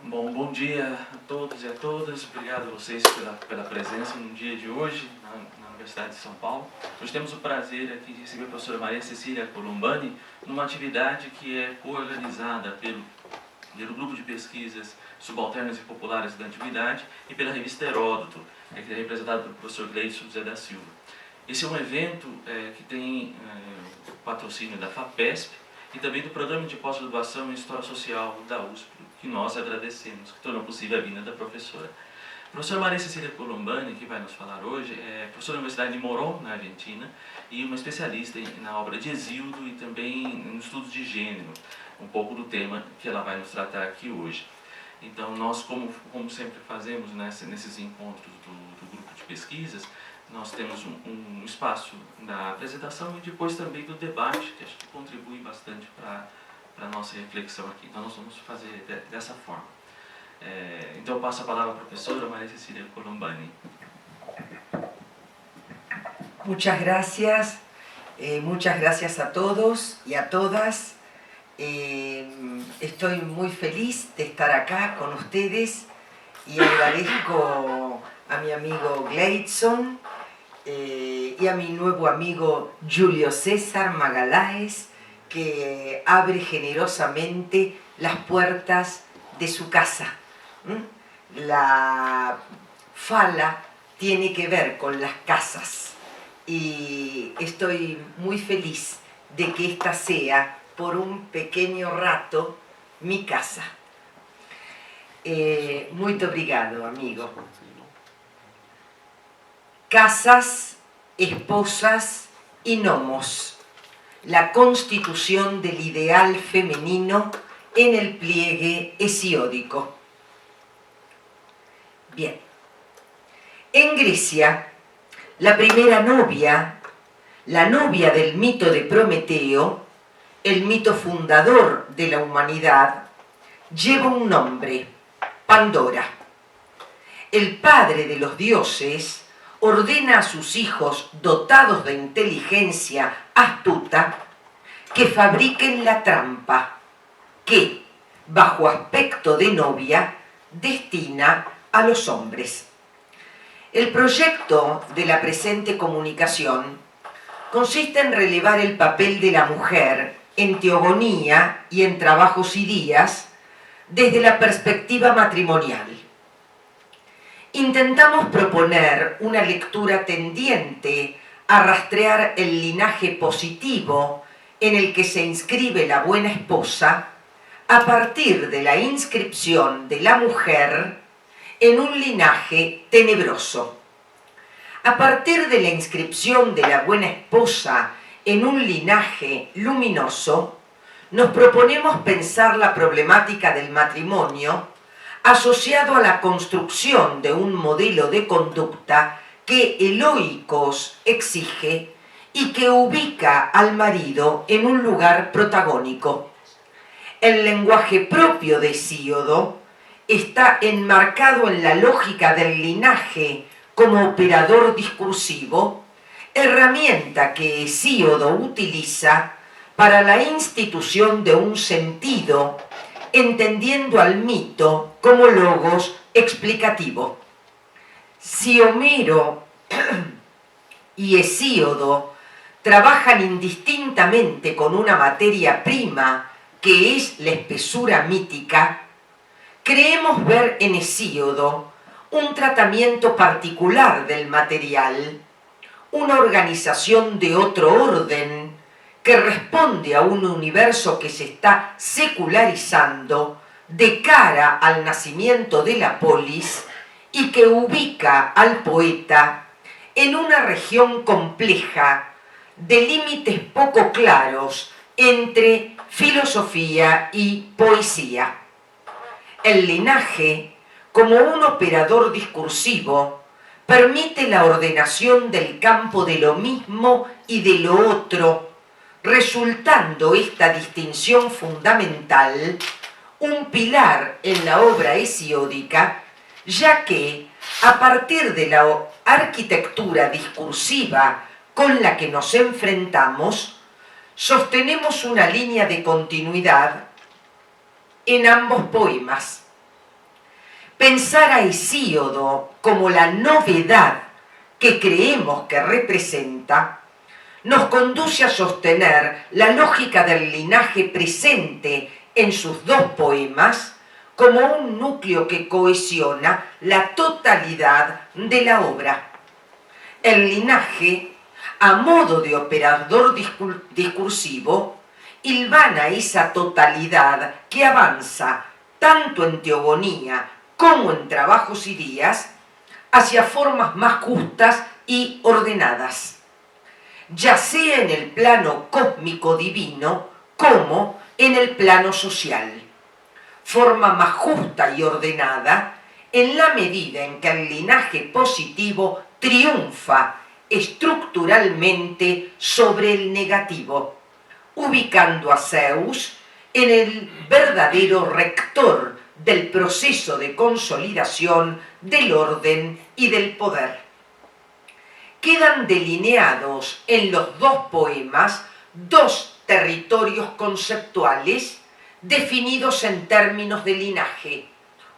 Bom dia a todos e a todas. Obrigado a vocês pela presença no dia de hoje na Universidade de São Paulo. Hoje temos o prazer aqui de receber a professora Maria Cecília Colombani numa atividade que é coorganizada pelo Grupo de Pesquisas Subalternas e Populares da Antiguidade e pela revista Heródoto, que é representada pelo professor Gleidson José da Silva. Esse é um evento que tem o patrocínio da FAPESP e também do Programa de Pós-Graduação em História Social da USP, que nós agradecemos, que tornou possível a vinda da professora. A professora Maria Cecília Colombani, que vai nos falar hoje, é professora da Universidade de Morón, na Argentina, e uma especialista na obra de Hesíodo e também no estudo de gênero, um pouco do tema que ela vai nos tratar aqui hoje. Então, nós, como sempre fazemos nesses encontros do grupo de pesquisas, nós temos um espaço da apresentação e depois também do debate, que acho que contribui bastante para a nossa reflexão aqui. Então, nós vamos fazer dessa forma. Então, eu passo a palavra à professora María Cecília Colombani. Muchas gracias a todos y a todas. Estoy muy feliz de estar acá con ustedes y agradezco a mi amigo Gleidson y a mi nuevo amigo Julio César Magaláes, que abre generosamente las puertas de su casa. La fala tiene que ver con las casas y estoy muy feliz de que esta sea por un pequeño rato mi casa. Muito obrigado, amigo. Casas, esposas y gnomos. La constitución del ideal femenino en el pliegue hesiódico. Bien. En Grecia, la primera novia, la novia del mito de Prometeo, el mito fundador de la humanidad, lleva un nombre, Pandora. El padre de los dioses ordena a sus hijos dotados de inteligencia astuta que fabriquen la trampa que, bajo aspecto de novia, destina a los hombres. El proyecto de la presente comunicación consiste en relevar el papel de la mujer en teogonía y en trabajos y días desde la perspectiva matrimonial. Intentamos proponer una lectura tendiente a rastrear el linaje positivo en el que se inscribe la buena esposa a partir de la inscripción de la mujer en un linaje tenebroso. A partir de la inscripción de la buena esposa en un linaje luminoso, nos proponemos pensar la problemática del matrimonio asociado a la construcción de un modelo de conducta que Eloicos exige y que ubica al marido en un lugar protagónico. El lenguaje propio de Hesíodo está enmarcado en la lógica del linaje como operador discursivo, herramienta que Hesíodo utiliza para la institución de un sentido, entendiendo al mito como logos explicativo. Si Homero y Hesíodo trabajan indistintamente con una materia prima que es la espesura mítica, creemos ver en Hesíodo un tratamiento particular del material, una organización de otro orden que responde a un universo que se está secularizando de cara al nacimiento de la polis y que ubica al poeta en una región compleja de límites poco claros entre filosofía y poesía. El linaje, como un operador discursivo, permite la ordenación del campo de lo mismo y de lo otro, resultando esta distinción fundamental un pilar en la obra hesiódica, ya que, a partir de la arquitectura discursiva con la que nos enfrentamos, sostenemos una línea de continuidad en ambos poemas. Pensar a Hesíodo como la novedad que creemos que representa nos conduce a sostener la lógica del linaje presente en sus dos poemas como un núcleo que cohesiona la totalidad de la obra. El linaje, a modo de operador discursivo, hilvana esa totalidad que avanza tanto en teogonía como en trabajos y días hacia formas más justas y ordenadas, ya sea en el plano cósmico divino como en el plano social. Forma más justa y ordenada en la medida en que el linaje positivo triunfa estructuralmente sobre el negativo, ubicando a Zeus en el verdadero rector del proceso de consolidación del orden y del poder. Quedan delineados en los dos poemas dos territorios conceptuales definidos en términos de linaje,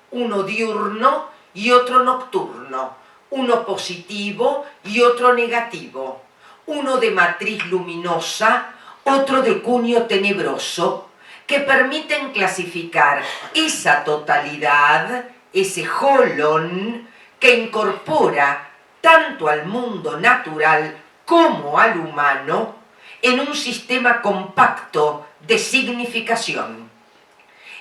uno diurno y otro nocturno, uno positivo y otro negativo, uno de matriz luminosa, otro de cuño tenebroso, que permiten clasificar esa totalidad, ese holon, que incorpora tanto al mundo natural como al humano en un sistema compacto de significación.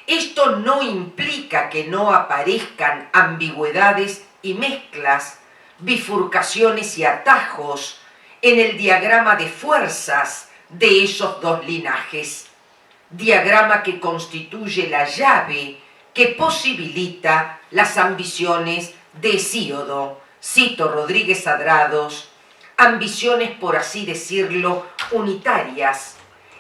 Esto no implica que no aparezcan ambigüedades y mezclas, bifurcaciones y atajos en el diagrama de fuerzas de esos dos linajes, diagrama que constituye la llave que posibilita las ambiciones de Hesíodo, cito Rodríguez Adrados, ambiciones, por así decirlo, unitarias,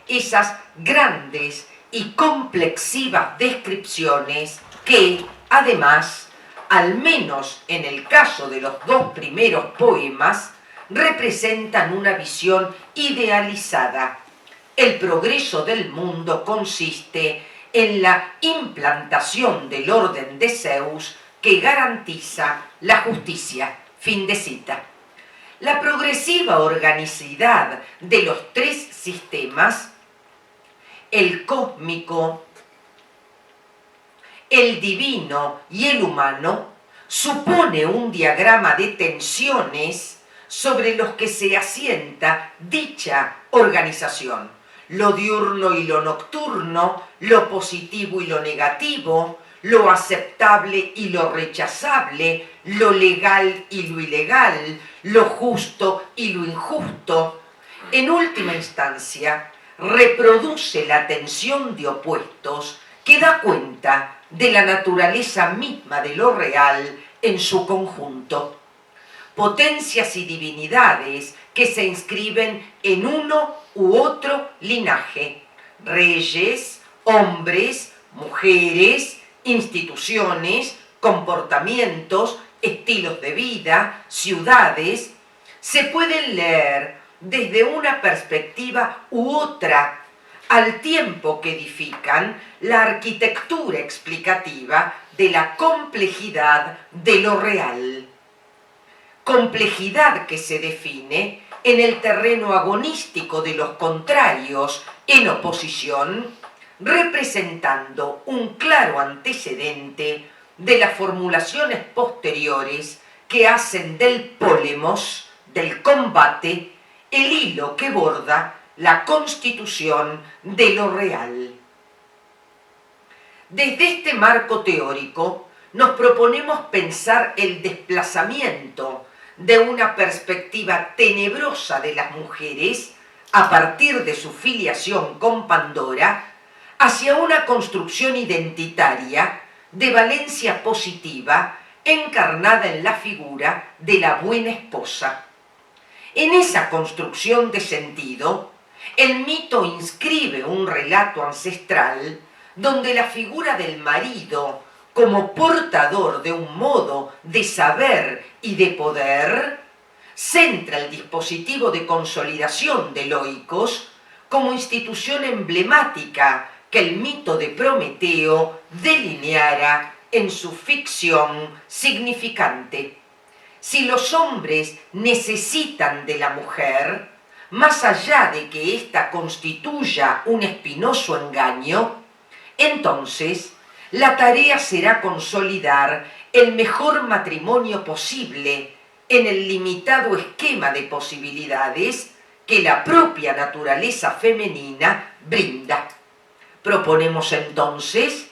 esas grandes y complexivas descripciones que, además, al menos en el caso de los dos primeros poemas, representan una visión idealizada. El progreso del mundo consiste en la implantación del orden de Zeus que garantiza la justicia. Fin de cita. La progresiva organicidad de los tres sistemas, el cósmico, el divino y el humano, supone un diagrama de tensiones sobre los que se asienta dicha organización. Lo diurno y lo nocturno, lo positivo y lo negativo, lo aceptable y lo rechazable, lo legal y lo ilegal, lo justo y lo injusto. En última instancia, reproduce la tensión de opuestos que da cuenta de la naturaleza misma de lo real en su conjunto. Potencias y divinidades que se inscriben en uno u otro linaje, reyes, hombres, mujeres, instituciones, comportamientos, estilos de vida, ciudades, se pueden leer desde una perspectiva u otra, al tiempo que edifican la arquitectura explicativa de la complejidad de lo real. Complejidad que se define en el terreno agonístico de los contrarios en oposición, representando un claro antecedente de las formulaciones posteriores que hacen del polemos, del combate, el hilo que borda la constitución de lo real. Desde este marco teórico nos proponemos pensar el desplazamiento de una perspectiva tenebrosa de las mujeres a partir de su filiación con Pandora hacia una construcción identitaria de valencia positiva encarnada en la figura de la buena esposa. En esa construcción de sentido, el mito inscribe un relato ancestral donde la figura del marido, como portador de un modo de saber y de poder, centra el dispositivo de consolidación de Loicos como institución emblemática que el mito de Prometeo delineara en su ficción significante. Si los hombres necesitan de la mujer, más allá de que ésta constituya un espinoso engaño, entonces la tarea será consolidar el mejor matrimonio posible en el limitado esquema de posibilidades que la propia naturaleza femenina brinda. Proponemos entonces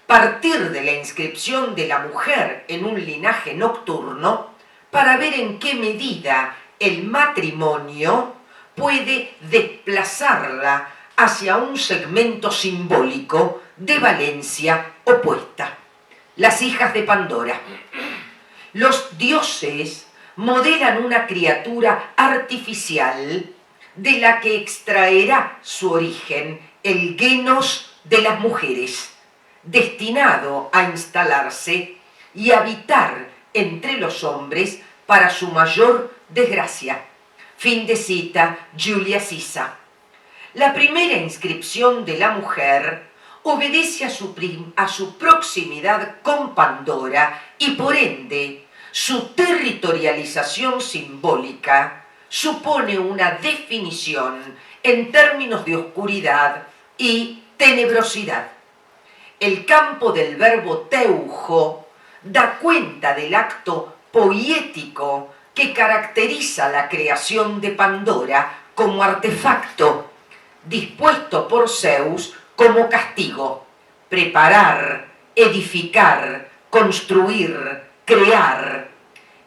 partir de la inscripción de la mujer en un linaje nocturno para ver en qué medida el matrimonio puede desplazarla hacia un segmento simbólico de valencia opuesta. Las hijas de Pandora. Los dioses modelan una criatura artificial de la que extraerá su origen el genos de las mujeres, destinado a instalarse y habitar entre los hombres para su mayor desgracia. Fin de cita, Julia Sisa. La primera inscripción de la mujer obedece a su proximidad con Pandora y por ende su territorialización simbólica supone una definición en términos de oscuridad y tenebrosidad. El campo del verbo teujo da cuenta del acto poético que caracteriza la creación de Pandora como artefacto dispuesto por Zeus como castigo. Preparar, edificar, construir, crear.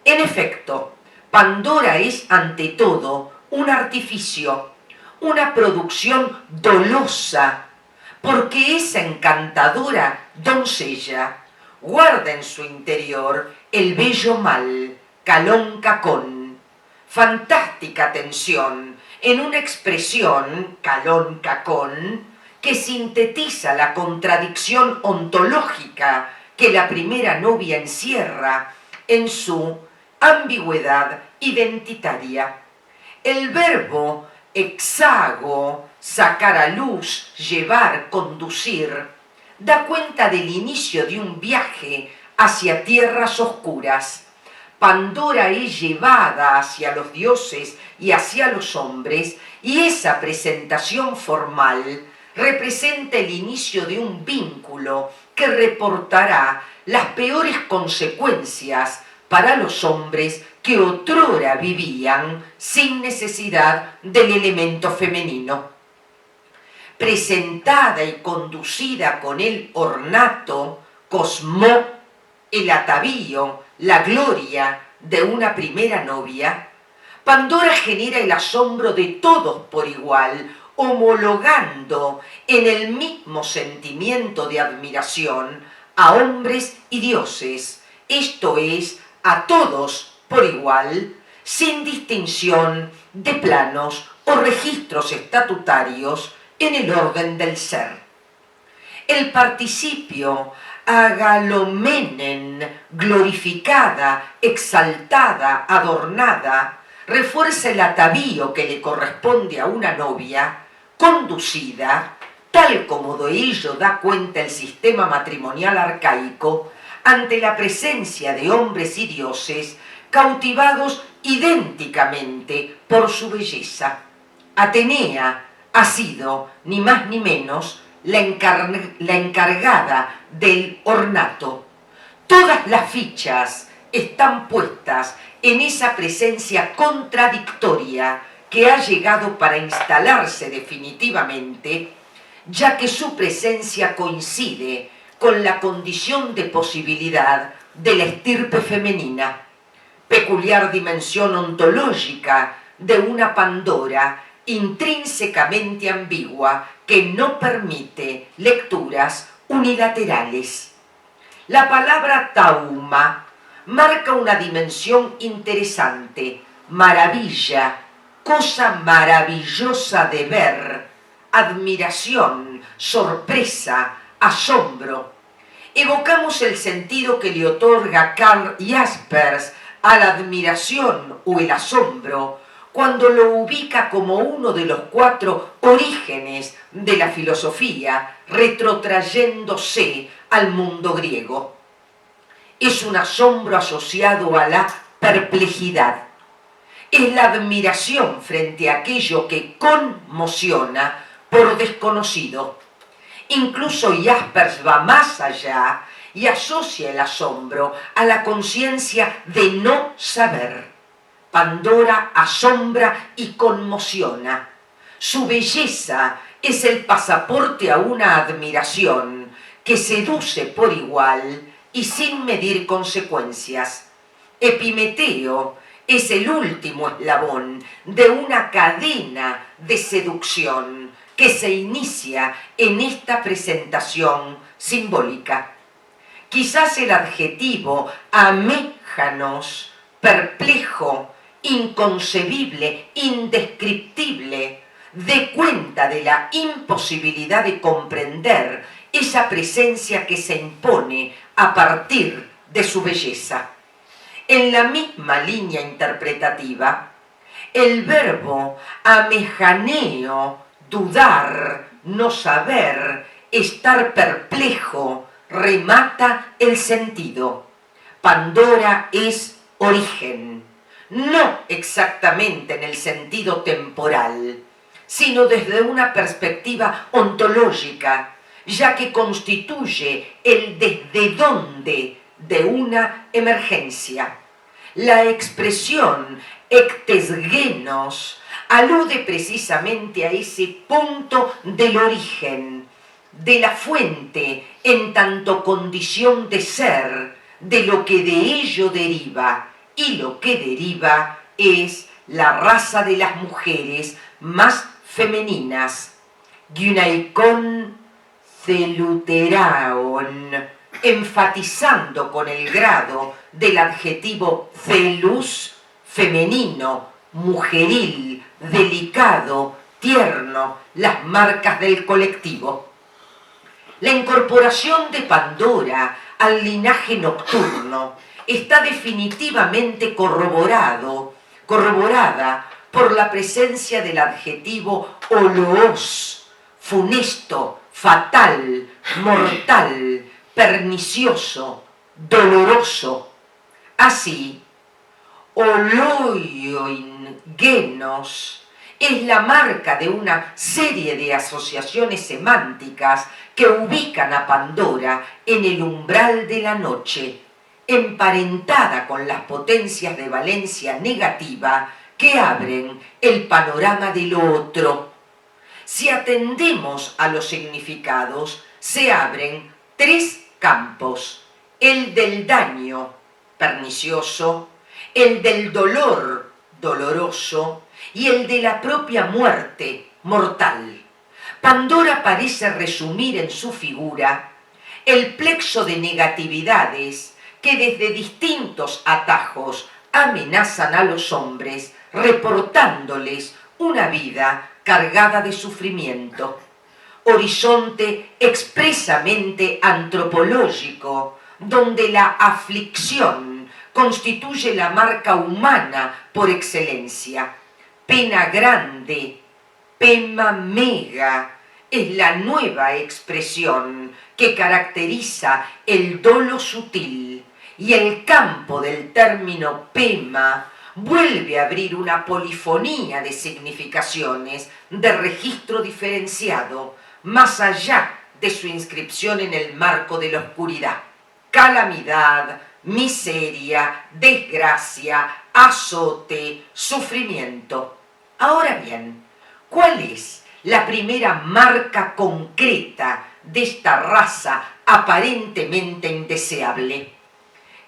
En efecto, Pandora es ante todo un artificio, una producción dolosa, porque esa encantadora doncella guarda en su interior el bello mal, Calón Cacón, fantástica tensión en una expresión, Calón Cacón, que sintetiza la contradicción ontológica que la primera novia encierra en su ambigüedad identitaria. El verbo exago, sacar a luz, llevar, conducir, da cuenta del inicio de un viaje hacia tierras oscuras. Pandora es llevada hacia los dioses y hacia los hombres, y esa presentación formal representa el inicio de un vínculo que reportará las peores consecuencias para los hombres que otrora vivían sin necesidad del elemento femenino. Presentada y conducida con el ornato, cosmó, el atavío, la gloria de una primera novia, Pandora genera el asombro de todos por igual, homologando en el mismo sentimiento de admiración a hombres y dioses, esto es, a todos por igual, sin distinción de planos o registros estatutarios en el orden del ser. El participio agalomenen, glorificada, exaltada, adornada, refuerza el atavío que le corresponde a una novia conducida, tal como de ello da cuenta el sistema matrimonial arcaico, ante la presencia de hombres y dioses cautivados idénticamente por su belleza. Atenea ha sido, ni más ni menos, la encargada del ornato. Todas las fichas están puestas en esa presencia contradictoria que ha llegado para instalarse definitivamente, ya que su presencia coincide con la condición de posibilidad de la estirpe femenina, peculiar dimensión ontológica de una Pandora intrínsecamente ambigua que no permite lecturas unilaterales. La palabra tauma marca una dimensión interesante, maravilla, cosa maravillosa de ver, admiración, sorpresa, asombro. Evocamos el sentido que le otorga Karl Jaspers a la admiración o el asombro cuando lo ubica como uno de los 4 orígenes de la filosofía, retrotrayéndose al mundo griego. es un asombro asociado a la perplejidad. Es la admiración frente a aquello que conmociona por desconocido. Incluso Jaspers va más allá y asocia el asombro a la conciencia de no saber. Pandora asombra y conmociona. Su belleza es el pasaporte a una admiración que seduce por igual y sin medir consecuencias. Epimeteo es el último eslabón de una cadena de seducción que se inicia en esta presentación simbólica. Quizás el adjetivo améjanos, perplejo, inconcebible, indescriptible, dé cuenta de la imposibilidad de comprender esa presencia que se impone a partir de su belleza. En la misma línea interpretativa, el verbo amejaneo, dudar, no saber, estar perplejo, remata el sentido. Pandora es origen, no exactamente en el sentido temporal, sino desde una perspectiva ontológica, ya que constituye el desde dónde de una emergencia. La expresión ectesgenos alude precisamente a ese punto del origen, de la fuente en tanto condición de ser, de lo que de ello deriva, y lo que deriva es la raza de las mujeres más femeninas, gynaikon celuteraon, enfatizando con el grado del adjetivo celus, femenino, mujeril, delicado, tierno, las marcas del colectivo. La incorporación de Pandora al linaje nocturno está definitivamente corroborada por la presencia del adjetivo oloos, funesto, fatal, mortal, pernicioso, doloroso. Así, oloioingenos es la marca de una serie de asociaciones semánticas que ubican a Pandora en el umbral de la noche, emparentada con las potencias de valencia negativa que abren el panorama de lo otro. Si atendemos a los significados, se abren tres campos: el del daño, pernicioso, el del dolor, doloroso, y el de la propia muerte, mortal. Pandora parece resumir en su figura el plexo de negatividades que desde distintos atajos amenazan a los hombres, reportándoles una vida cargada de sufrimiento. Horizonte expresamente antropológico, donde la aflicción constituye la marca humana por excelencia. Pena grande, pena mega, es la nueva expresión que caracteriza el dolo sutil, y el campo del término pema vuelve a abrir una polifonía de significaciones de registro diferenciado, más allá de su inscripción en el marco de la oscuridad. Calamidad, miseria, desgracia, azote, sufrimiento. Ahora bien, ¿cuál es la primera marca concreta de esta raza aparentemente indeseable?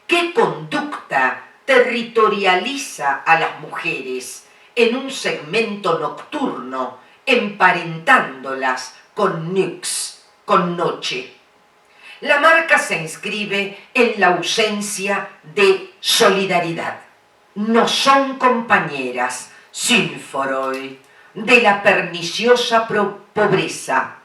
¿Qué conducta territorializa a las mujeres en un segmento nocturno, emparentándolas con nux, con noche? La marca se inscribe en la ausencia de solidaridad. No son compañeras, symphoroi, de la perniciosa pobreza,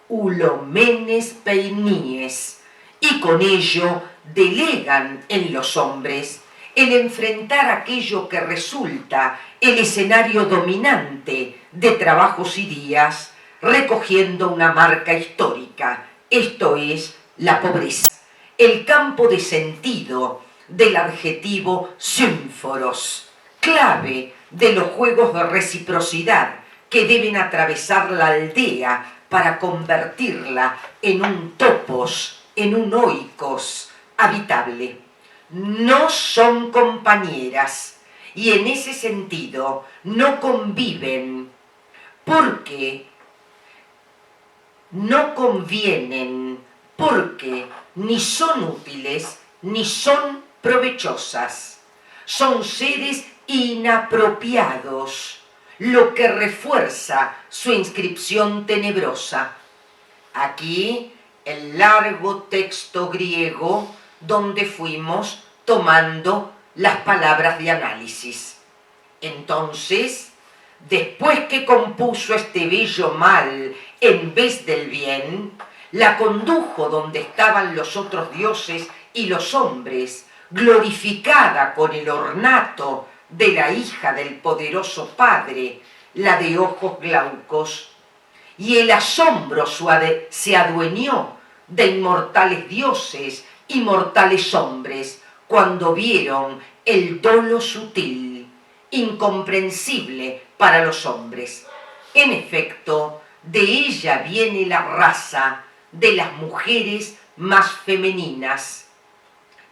ulomenes peiníes, y con ello delegan en los hombres el enfrentar aquello que resulta el escenario dominante de trabajos y días, recogiendo una marca histórica, esto es, la pobreza. el campo de sentido del adjetivo symforos, clave de los juegos de reciprocidad que deben atravesar la aldea para convertirla en un topos, en un oikos habitable. No son compañeras y en ese sentido no conviven porque no convienen, porque ni son útiles ni son provechosas. Son seres inapropiados, lo que refuerza su inscripción tenebrosa. Aquí el largo texto griego donde fuimos tomando las palabras de análisis. Entonces, después que compuso este bello mal en vez del bien, la condujo donde estaban los otros dioses y los hombres, glorificada con el ornato de la hija del poderoso padre, la de ojos glaucos, y el asombro se adueñó de inmortales dioses y mortales hombres cuando vieron el dolo sutil, incomprensible para los hombres. En efecto, de ella viene la raza de las mujeres más femeninas.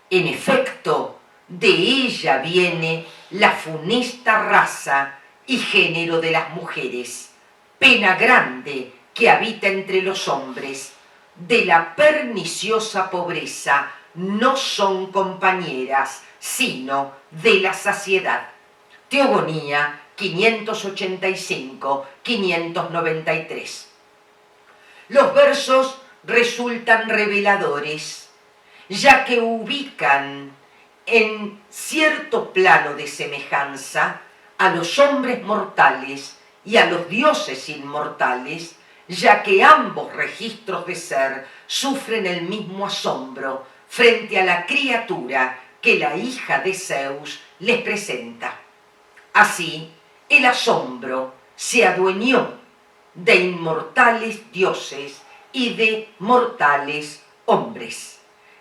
En efecto, de ella viene la funesta raza y género de las mujeres, pena grande que habita entre los hombres. De la perniciosa pobreza no son compañeras, sino de la saciedad. Teogonía 585-593. Los versos resultan reveladores, ya que ubican en cierto plano de semejanza a los hombres mortales y a los dioses inmortales, ya que ambos registros de ser sufren el mismo asombro frente a la criatura que la hija de Zeus les presenta. Así, el asombro se adueñó de inmortales dioses y de mortales hombres.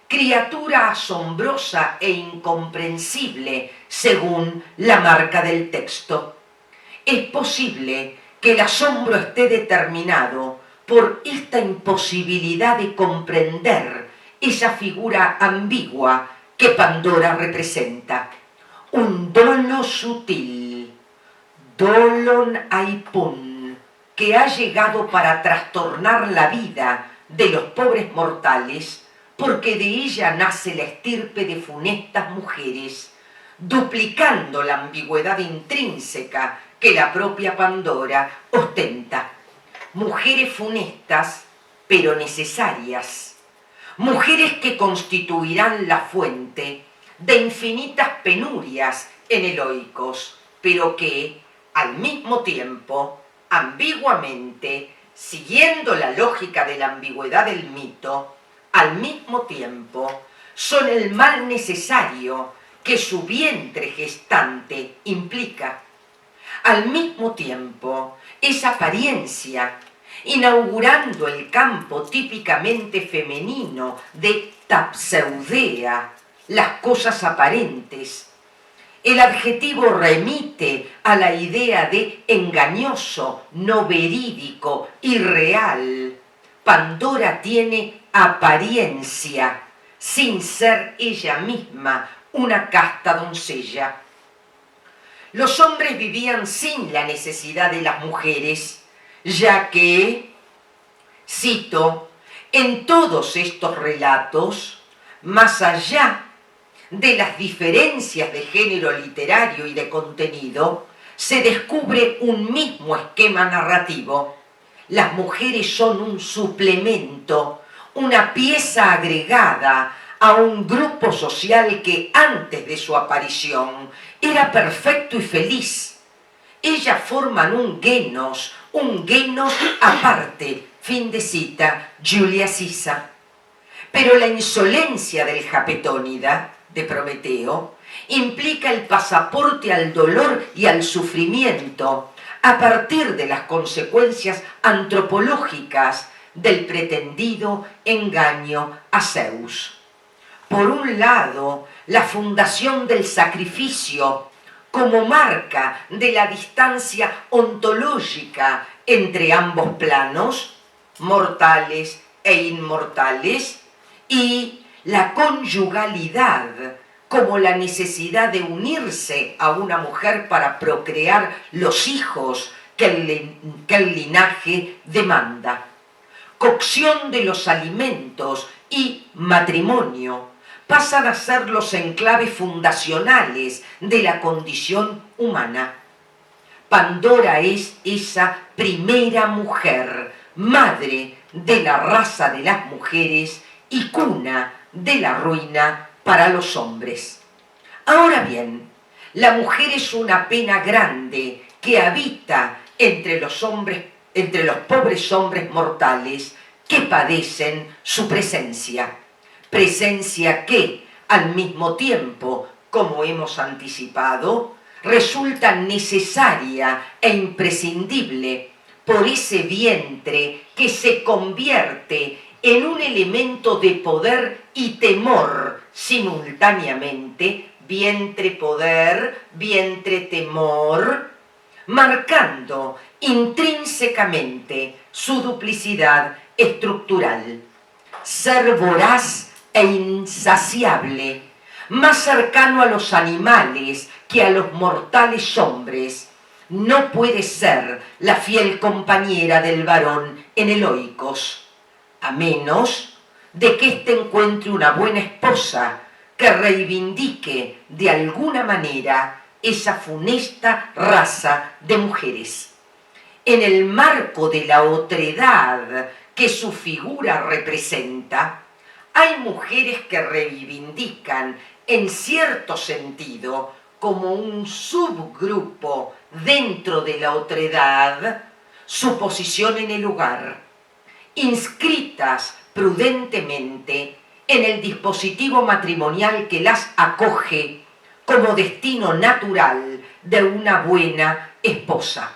Criatura asombrosa e incomprensible según la marca del texto. Es posible que el asombro esté determinado por esta imposibilidad de comprender esa figura ambigua que Pandora representa. Un dolo sutil, dolon aipun, que ha llegado para trastornar la vida de los pobres mortales, porque de ella nace la estirpe de funestas mujeres, duplicando la ambigüedad intrínseca que la propia Pandora ostenta. Mujeres funestas, pero necesarias. Mujeres que constituirán la fuente de infinitas penurias en el oikos, pero que, al mismo tiempo, ambiguamente, siguiendo la lógica de la ambigüedad del mito, al mismo tiempo, son el mal necesario que su vientre gestante implica. Al mismo tiempo, es apariencia, inaugurando el campo típicamente femenino de tapseudea, las cosas aparentes. El adjetivo remite a la idea de engañoso, no verídico, irreal. Pandora tiene apariencia, sin ser ella misma una casta doncella. Los hombres vivían sin la necesidad de las mujeres, ya que, cito, en todos estos relatos, más allá de las diferencias de género literario y de contenido, se descubre un mismo esquema narrativo. Las mujeres son un suplemento, una pieza agregada a un grupo social que antes de su aparición era perfecto y feliz. Ellas forman un genos aparte. Fin de cita, Julia Sisa. Pero la insolencia del Japetónida, de Prometeo, implica el pasaporte al dolor y al sufrimiento a partir de las consecuencias antropológicas del pretendido engaño a Zeus. por un lado, la fundación del sacrificio como marca de la distancia ontológica entre ambos planos, mortales e inmortales, y la conyugalidad como la necesidad de unirse a una mujer para procrear los hijos que el linaje demanda. Cocción de los alimentos y matrimonio pasan a ser los enclaves fundacionales de la condición humana. Pandora es esa primera mujer, madre de la raza de las mujeres y cuna de la ruina para los hombres. Ahora bien, la mujer es una pena grande que habita entre los pobres hombres mortales que padecen su presencia. Presencia que, al mismo tiempo, como hemos anticipado, resulta necesaria e imprescindible por ese vientre que se convierte en un elemento de poder y temor simultáneamente, vientre-poder, vientre-temor, marcando intrínsecamente su duplicidad estructural. Ser voraz e insaciable, más cercano a los animales que a los mortales hombres, no puede ser la fiel compañera del varón en el oikos, a menos de que éste encuentre una buena esposa que reivindique de alguna manera esa funesta raza de mujeres. En el marco de la otredad que su figura representa, hay mujeres que reivindican en cierto sentido como un subgrupo dentro de la otredad su posición en el lugar, inscritas prudentemente en el dispositivo matrimonial que las acoge como destino natural de una buena esposa.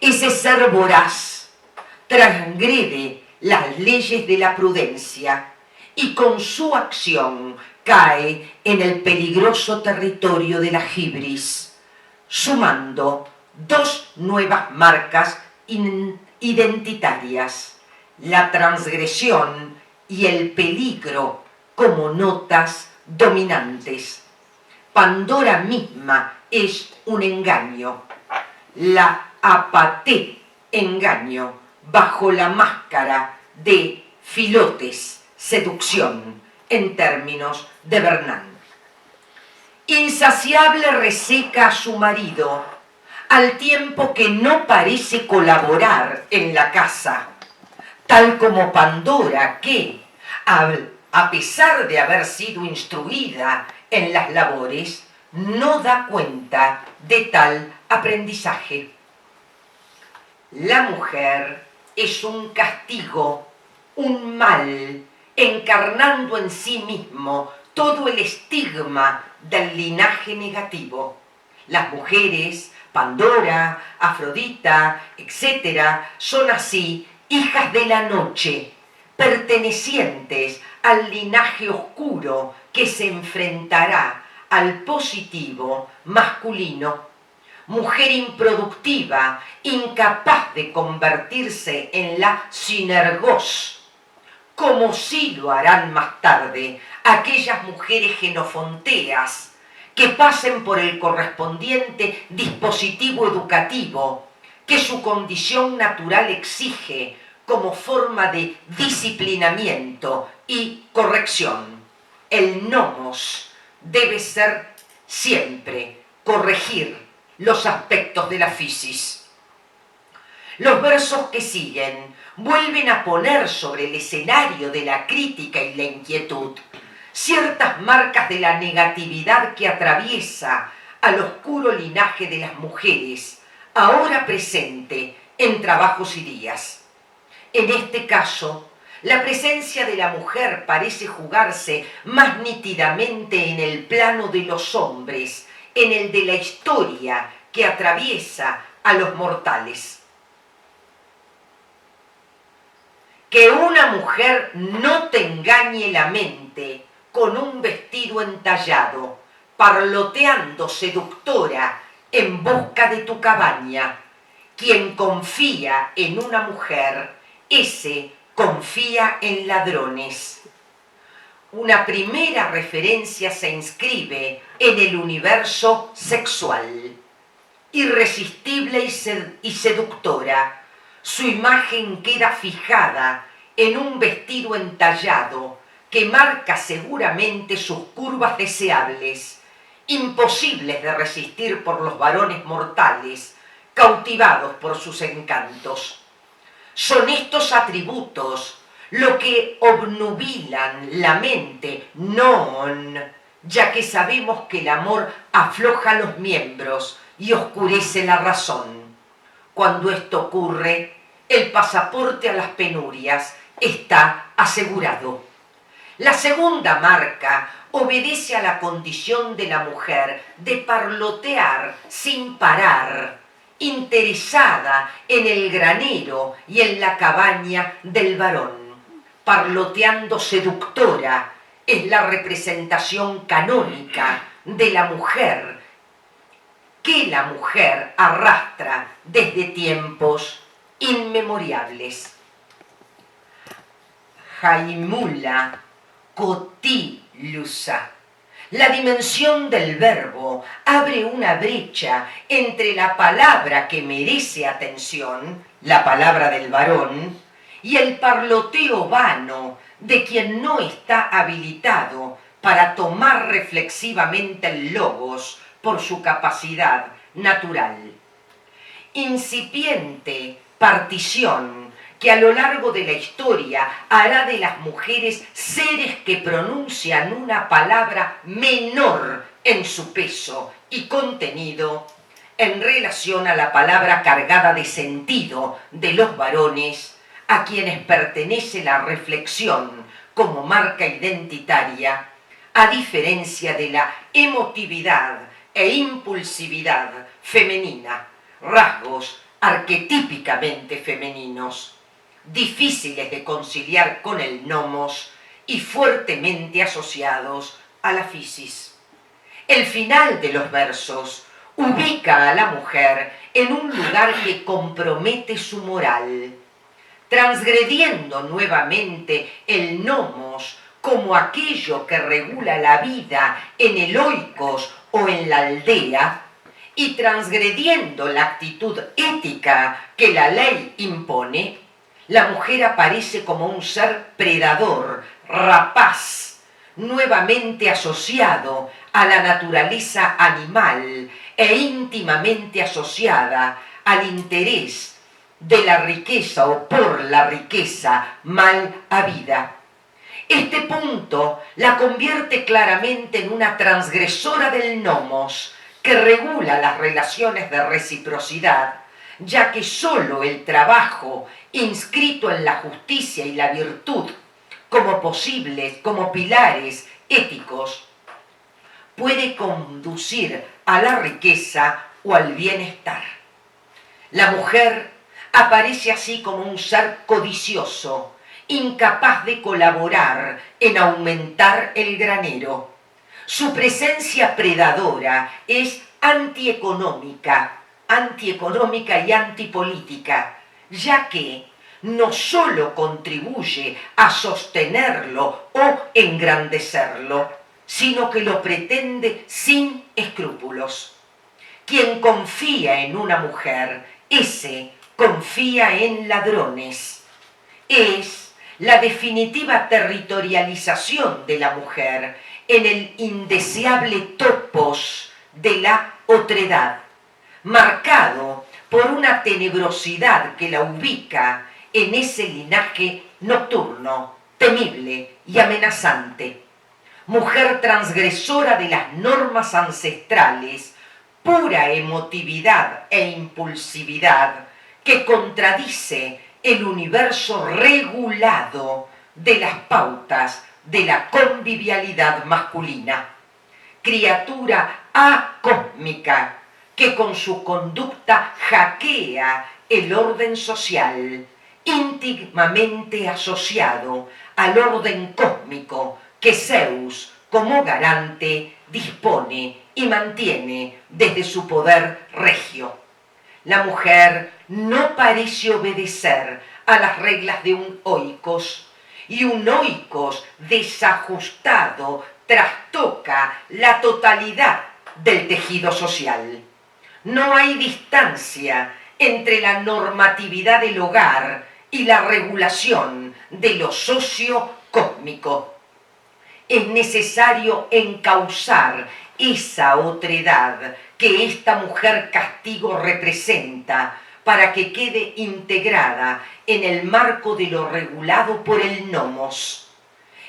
Ese ser voraz transgrede las leyes de la prudencia y con su acción cae en el peligroso territorio de la hibris, sumando dos nuevas marcas identitarias, la transgresión y el peligro como notas dominantes. Pandora misma es un engaño, la apaté engaño bajo la máscara de filotes, seducción, en términos de Bernard. Insaciable reseca a su marido, al tiempo que no parece colaborar en la casa, tal como Pandora que, a pesar de haber sido instruida en las labores, no da cuenta de tal aprendizaje. La mujer es un castigo, un mal, encarnando en sí mismo todo el estigma del linaje negativo. Las mujeres, Pandora, Afrodita, etc., son así hijas de la noche, pertenecientes al linaje oscuro que se enfrentará al positivo masculino. Mujer improductiva, incapaz de convertirse en la sinergos, como sí lo harán más tarde aquellas mujeres genofonteas que pasen por el correspondiente dispositivo educativo que su condición natural exige como forma de disciplinamiento y corrección. El nomos debe ser siempre corregir los aspectos de la fisis. Los versos que siguen vuelven a poner sobre el escenario de la crítica y la inquietud ciertas marcas de la negatividad que atraviesa al oscuro linaje de las mujeres, ahora presente en Trabajos y Días. En este caso, la presencia de la mujer parece jugarse más nítidamente en el plano de los hombres, en el de la historia que atraviesa a los mortales. Que una mujer no te engañe la mente amante con un vestido entallado, parloteando seductora en busca de tu cabaña. Quien confía en una mujer, ese confía en ladrones. Una primera referencia se inscribe en el universo sexual. Irresistible y seductora, su imagen queda fijada en un vestido entallado que marca seguramente sus curvas deseables, imposibles de resistir por los varones mortales, cautivados por sus encantos. Son estos atributos lo que obnubilan la mente, non, ya que sabemos que el amor afloja los miembros y oscurece la razón. Cuando esto ocurre, el pasaporte a las penurias está asegurado. La segunda marca obedece a la condición de la mujer de parlotear sin parar, interesada en el granero y en la cabaña del varón. Parloteando seductora es la representación canónica de la mujer que la mujer arrastra desde tiempos inmemoriales. Haimula cotilusa. La dimensión del verbo abre una brecha entre la palabra que merece atención, la palabra del varón, y el parloteo vano de quien no está habilitado para tomar reflexivamente el logos por su capacidad natural. Incipiente partición que a lo largo de la historia hará de las mujeres seres que pronuncian una palabra menor en su peso y contenido en relación a la palabra cargada de sentido de los varones, a quienes pertenece la reflexión como marca identitaria, a diferencia de la emotividad e impulsividad femenina, rasgos arquetípicamente femeninos, difíciles de conciliar con el nomos y fuertemente asociados a la fisis. El final de los versos ubica a la mujer en un lugar que compromete su moral, transgrediendo nuevamente el nomos como aquello que regula la vida en el oikos o en la aldea, y transgrediendo la actitud ética que la ley impone, la mujer aparece como un ser predador, rapaz, nuevamente asociado a la naturaleza animal e íntimamente asociada al interés de la riqueza o por la riqueza mal habida. Este punto la convierte claramente en una transgresora del nomos que regula las relaciones de reciprocidad, ya que sólo el trabajo inscrito en la justicia y la virtud como pilares éticos puede conducir a la riqueza o al bienestar. La mujer aparece así como un ser codicioso, incapaz de colaborar en aumentar el granero. Su presencia predadora es antieconómica y antipolítica, ya que no sólo contribuye a sostenerlo o engrandecerlo, sino que lo pretende sin escrúpulos. Quien confía en una mujer, ese confía en ladrones. Es la definitiva territorialización de la mujer en el indeseable topos de la otredad, marcado por una tenebrosidad que la ubica en ese linaje nocturno, temible y amenazante. Mujer transgresora de las normas ancestrales, pura emotividad e impulsividad que contradice el universo regulado de las pautas de la convivialidad masculina. Criatura acósmica que con su conducta hackea el orden social, íntimamente asociado al orden cósmico que Zeus, como garante, dispone y mantiene desde su poder regio. La mujer no parece obedecer a las reglas de un oikos, y un oikos desajustado trastoca la totalidad del tejido social. No hay distancia entre la normatividad del hogar y la regulación de lo socio-cósmico. Es necesario encauzar esa otredad que esta mujer castigo representa para que quede integrada en el marco de lo regulado por el nomos,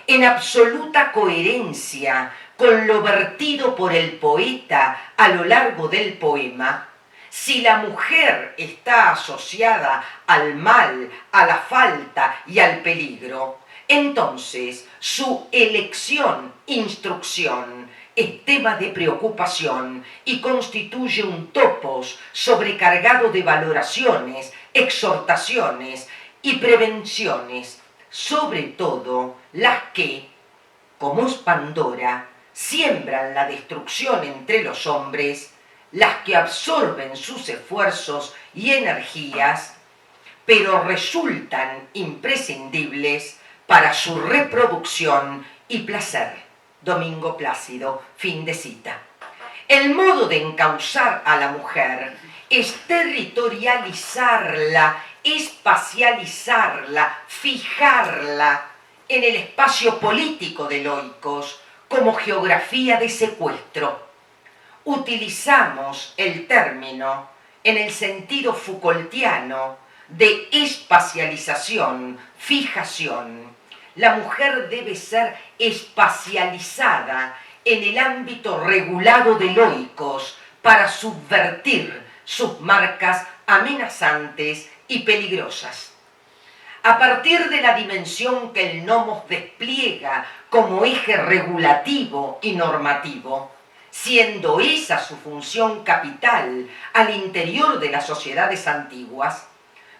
en absoluta coherencia con lo vertido por el poeta a lo largo del poema. Si la mujer está asociada al mal, a la falta y al peligro, entonces su elección, instrucción, es tema de preocupación y constituye un topos sobrecargado de valoraciones, exhortaciones y prevenciones, sobre todo las que, como es Pandora, siembran la destrucción entre los hombres, las que absorben sus esfuerzos y energías, pero resultan imprescindibles para su reproducción y placer. Domingo Plácido, fin de cita. El modo de encauzar a la mujer es territorializarla, espacializarla, fijarla en el espacio político del oikos como geografía de secuestro. Utilizamos el término en el sentido Foucaultiano de espacialización, fijación. La mujer debe ser espacializada en el ámbito regulado del oikos para subvertir sus marcas amenazantes y peligrosas. A partir de la dimensión que el nomos despliega como eje regulativo y normativo, siendo esa su función capital al interior de las sociedades antiguas,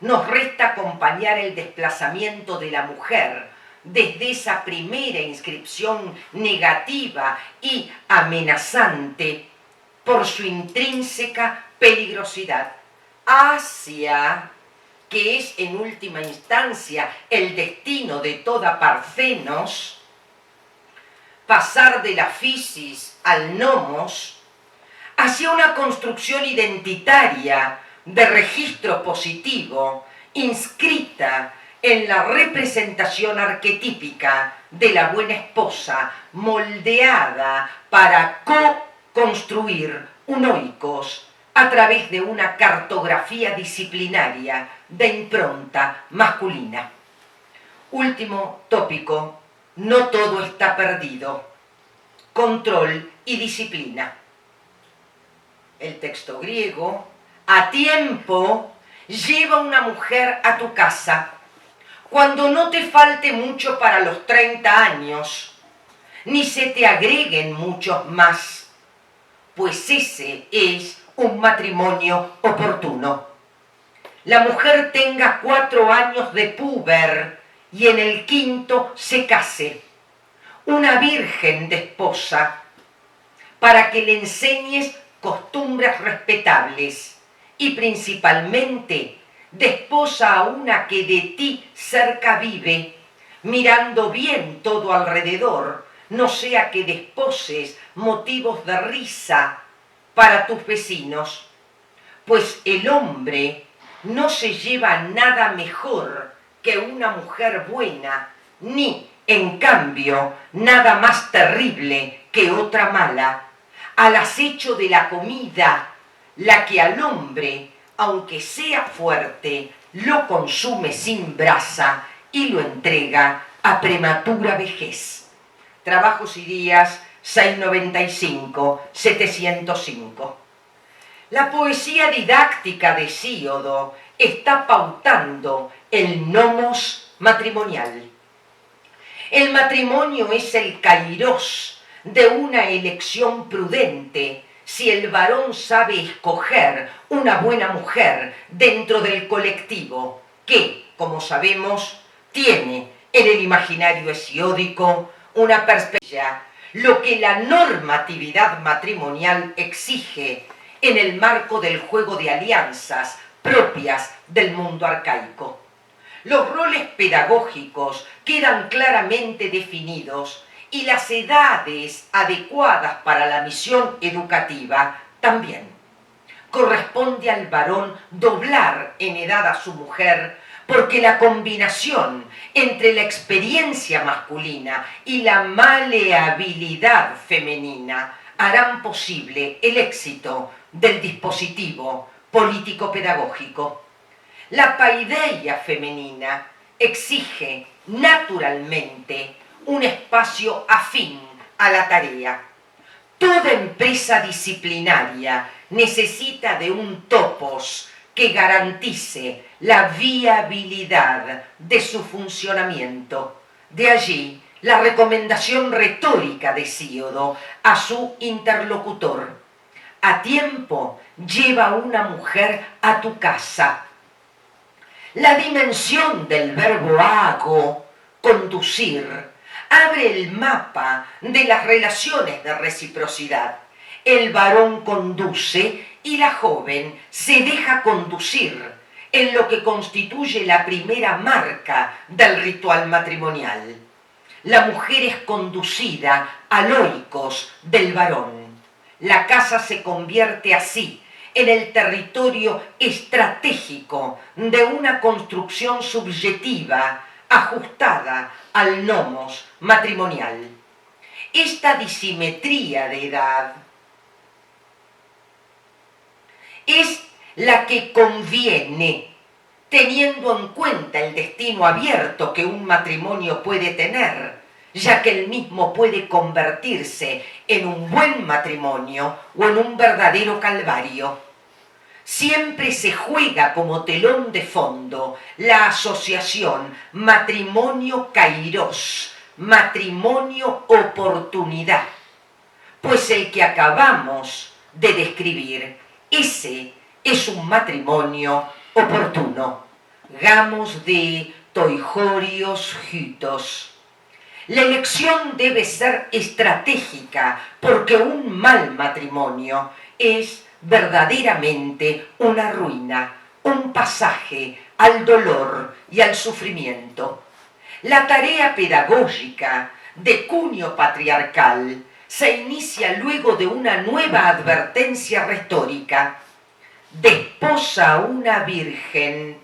nos resta acompañar el desplazamiento de la mujer desde esa primera inscripción negativa y amenazante por su intrínseca peligrosidad hacia, que es en última instancia el destino de toda Parthenos, pasar de la physis al nomos, hacia una construcción identitaria de registro positivo inscrita en la representación arquetípica de la buena esposa, moldeada para co-construir un oikos a través de una cartografía disciplinaria de impronta masculina. Último tópico, no todo está perdido. Control y disciplina. El texto griego, a tiempo, lleva una mujer a tu casa, cuando no te falte mucho para los 30 años, ni se te agreguen muchos más, pues ese es un matrimonio oportuno. La mujer tenga 4 años de púber y en el 5º se case, una virgen de esposa, para que le enseñes costumbres respetables y principalmente de esposa a una que de ti cerca vive, mirando bien todo alrededor, no sea que desposes motivos de risa para tus vecinos, pues el hombre no se lleva nada mejor que una mujer buena, ni, en cambio, nada más terrible que otra mala, al acecho de la comida, la que al hombre, aunque sea fuerte, lo consume sin brasa y lo entrega a prematura vejez. Trabajos y Días, 695, 705. La poesía didáctica de Hesíodo está pautando el nomos matrimonial. El matrimonio es el kairos de una elección prudente, si el varón sabe escoger una buena mujer dentro del colectivo que, como sabemos, tiene en el imaginario hesiódico una perspectiva, lo que la normatividad matrimonial exige en el marco del juego de alianzas propias del mundo arcaico. Los roles pedagógicos quedan claramente definidos y las edades adecuadas para la misión educativa también. Corresponde al varón doblar en edad a su mujer, porque la combinación entre la experiencia masculina y la maleabilidad femenina harán posible el éxito del dispositivo político-pedagógico. La paideia femenina exige naturalmente un espacio afín a la tarea. Toda empresa disciplinaria necesita de un topos que garantice la viabilidad de su funcionamiento. De allí la recomendación retórica de Hesíodo a su interlocutor: a tiempo lleva una mujer a tu casa. La dimensión del verbo hago, conducir, abre el mapa de las relaciones de reciprocidad. El varón conduce y la joven se deja conducir, en lo que constituye la primera marca del ritual matrimonial. La mujer es conducida al oikos del varón. La casa se convierte así en el territorio estratégico de una construcción subjetiva ajustada al nomos matrimonial. Esta disimetría de edad es la que conviene, teniendo en cuenta el destino abierto que un matrimonio puede tener, ya que el mismo puede convertirse en un buen matrimonio o en un verdadero calvario. Siempre se juega como telón de fondo la asociación matrimonio-kairos, matrimonio-oportunidad, pues el que acabamos de describir, ese es un matrimonio oportuno. Gamos de toijorios hytos. La elección debe ser estratégica, porque un mal matrimonio es verdaderamente una ruina, un pasaje al dolor y al sufrimiento. La tarea pedagógica de cuño patriarcal se inicia luego de una nueva advertencia retórica: desposa una virgen,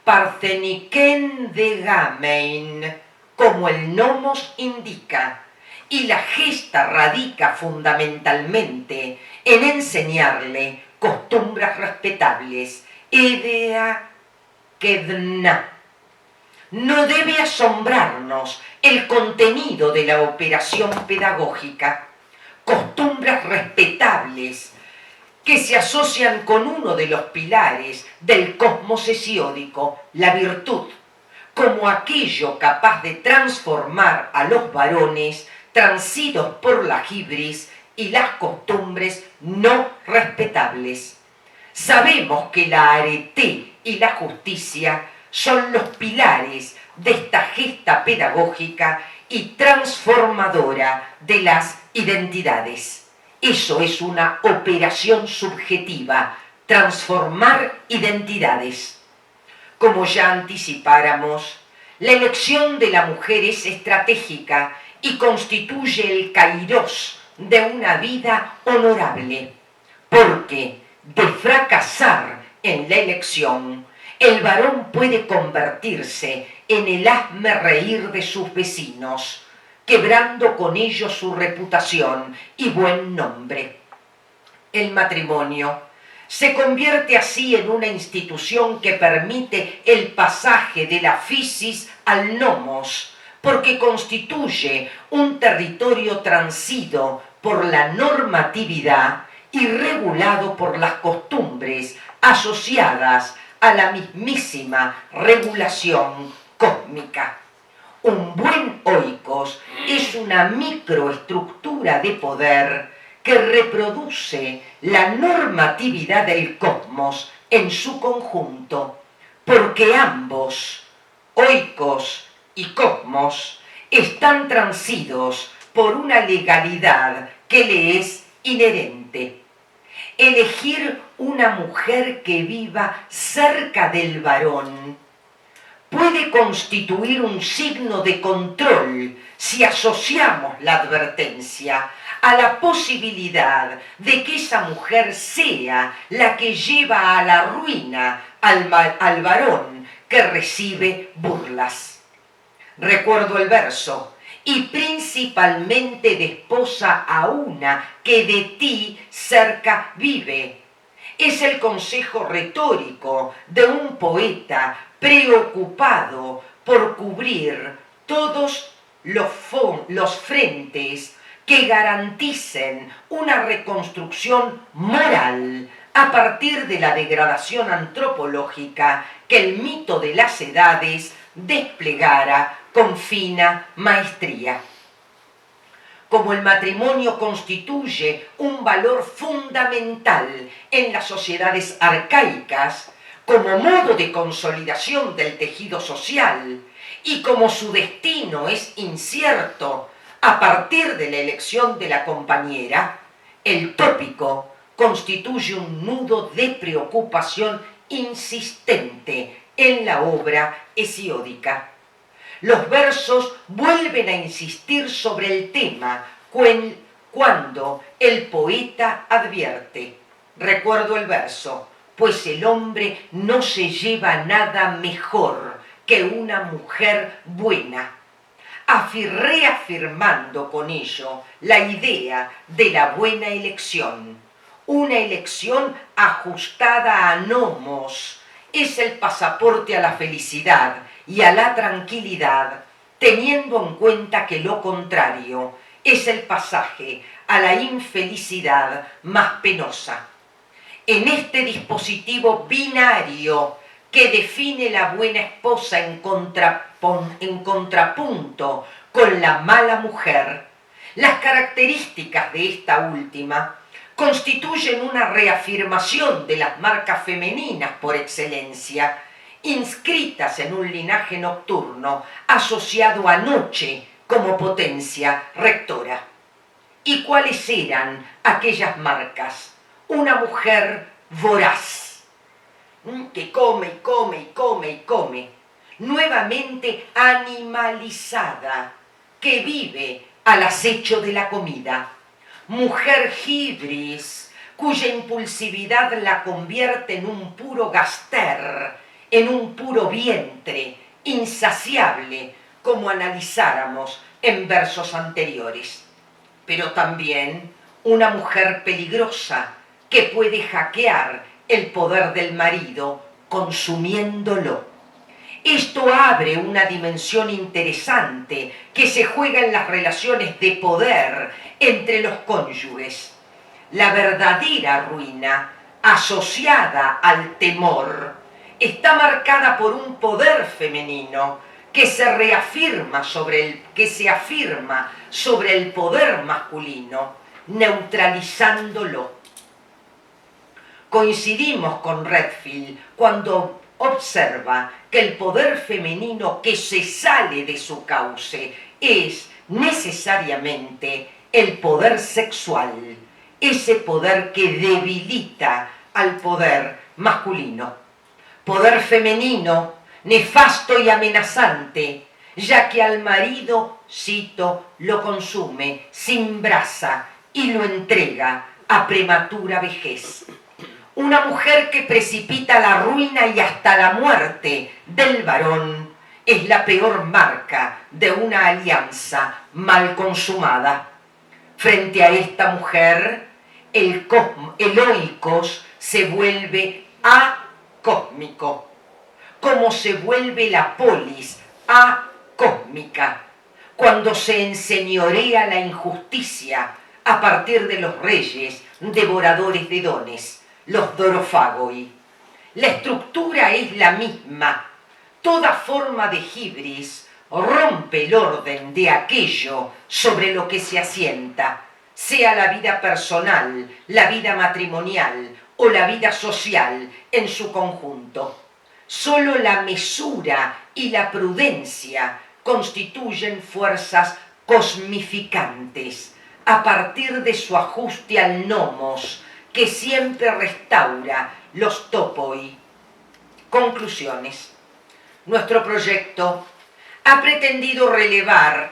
partheniken de gamein, como el nomos indica, y la gesta radica fundamentalmente en enseñarle costumbres respetables, idea kedna. No debe asombrarnos el contenido de la operación pedagógica. Costumbres respetables que se asocian con uno de los pilares del cosmos hesiódico, la virtud, como aquello capaz de transformar a los varones transidos por la hibris y las costumbres no respetables. Sabemos que la arete y la justicia son los pilares de esta gesta pedagógica y transformadora de las identidades. Eso es una operación subjetiva, transformar identidades. Como ya anticipáramos, la elección de la mujer es estratégica y constituye el kairos de una vida honorable, porque de fracasar en la elección, el varón puede convertirse en el hazme reír de sus vecinos, quebrando con ello su reputación y buen nombre. El matrimonio se convierte así en una institución que permite el pasaje de la physis al nomos, porque constituye un territorio transido por la normatividad y regulado por las costumbres asociadas a la mismísima regulación cósmica. Un buen oikos es una microestructura de poder que reproduce la normatividad del cosmos en su conjunto, porque ambos, oikos y cosmos, están transidos por una legalidad que le es inherente. Elegir una mujer que viva cerca del varón puede constituir un signo de control si asociamos la advertencia a la posibilidad de que esa mujer sea la que lleva a la ruina al varón que recibe burlas. Recuerdo el verso: y principalmente de esposa a una que de ti cerca vive. Es el consejo retórico de un poeta preocupado por cubrir todos los frentes que garanticen una reconstrucción moral a partir de la degradación antropológica que el mito de las edades desplegara con fina maestría. Como el matrimonio constituye un valor fundamental en las sociedades arcaicas, como modo de consolidación del tejido social, y como su destino es incierto a partir de la elección de la compañera, el tópico constituye un nudo de preocupación insistente en la obra hesiódica. Los versos vuelven a insistir sobre el tema cuando el poeta advierte. Recuerdo el verso: pues el hombre no se lleva nada mejor que una mujer buena, reafirmando con ello la idea de la buena elección. Una elección ajustada a nomos es el pasaporte a la felicidad y a la tranquilidad, teniendo en cuenta que lo contrario es el pasaje a la infelicidad más penosa. En este dispositivo binario que define la buena esposa en contrapunto con la mala mujer, las características de esta última constituyen una reafirmación de las marcas femeninas por excelencia, inscritas en un linaje nocturno asociado a noche como potencia rectora. ¿Y cuáles eran aquellas marcas? Una mujer voraz, que come y come y come y come, nuevamente animalizada, que vive al acecho de la comida. Mujer hibris, cuya impulsividad la convierte en un puro gaster, en un puro vientre, insaciable, como analizáramos en versos anteriores. Pero también una mujer peligrosa que puede hackear el poder del marido consumiéndolo. Esto abre una dimensión interesante que se juega en las relaciones de poder entre los cónyuges. La verdadera ruina, asociada al temor, está marcada por un poder femenino que se afirma sobre el poder masculino, neutralizándolo. Coincidimos con Redfield cuando observa que el poder femenino que se sale de su cauce es necesariamente el poder sexual, ese poder que debilita al poder masculino. Poder femenino nefasto y amenazante, ya que al marido, cito, lo consume sin brasa y lo entrega a prematura vejez. Una mujer que precipita la ruina y hasta la muerte del varón es la peor marca de una alianza mal consumada. Frente a esta mujer, el oikos se vuelve acósmico, como se vuelve la polis acósmica, cuando se enseñorea la injusticia a partir de los reyes devoradores de dones, los dorofagoi. La estructura es la misma. Toda forma de hibris rompe el orden de aquello sobre lo que se asienta, sea la vida personal, la vida matrimonial o la vida social en su conjunto. Solo la mesura y la prudencia constituyen fuerzas cosmificantes a partir de su ajuste al nomos, que siempre restaura los topoi. Conclusiones. Nuestro proyecto ha pretendido relevar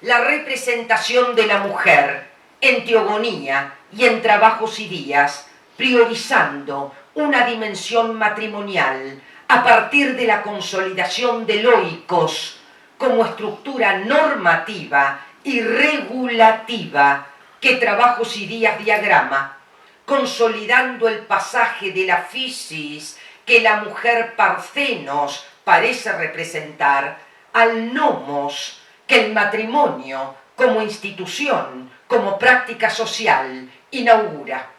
la representación de la mujer en teogonía y en trabajos y días, priorizando una dimensión matrimonial a partir de la consolidación del oikos como estructura normativa y regulativa que trabajos y días diagrama, consolidando el pasaje de la physis que la mujer parthenos parece representar al nomos que el matrimonio como institución, como práctica social, inaugura.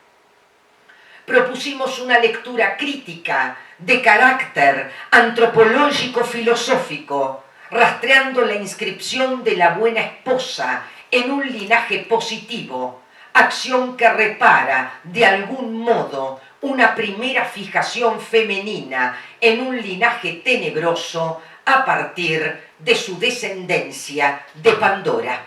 Propusimos una lectura crítica de carácter antropológico-filosófico, rastreando la inscripción de la buena esposa en un linaje positivo, acción que repara de algún modo una primera fijación femenina en un linaje tenebroso a partir de su descendencia de Pandora.